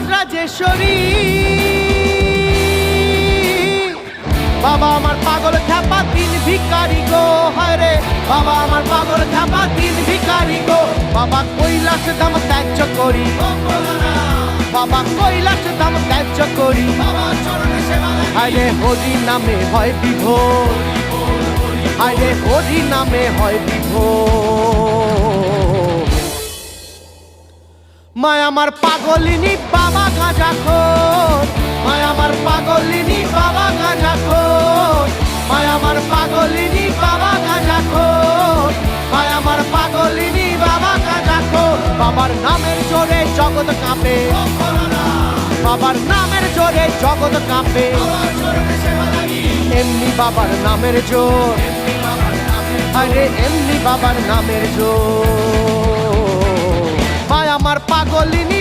রাজরাজেশ্বরী। বাবা আমার পাগল খ্যাপা তিন ভিখারি গো, হায় রে বাবা আমার পাগল খ্যাপা তিন ভিখারি গো। বাবা কৈলাস ধাম ত্যায্য করি, বাবা কৈলাস ধাম ত্যায্য করি, হায় রে হরি নামে হয় বিভোর, হায় রে হরি নামে হয় বিভোর। মায় আমার পাগলিনী বাবা গাঁজাখোর, মায় আমার পাগলিনী বাবা গাঁজাখোর, মায় আমার পাগলিনী বাবা গাঁজাখোর, মায় আমার পাগলিনী বাবা গাঁজাখোর। বাবার নামের জোরে জগৎ কাঁপে, বাবার নামের জোরে জগৎ কাঁপে, এমনি বাবার নামের জোর, আরে এমনি বাবার নামের জোর। মায় আমার পাগলিনী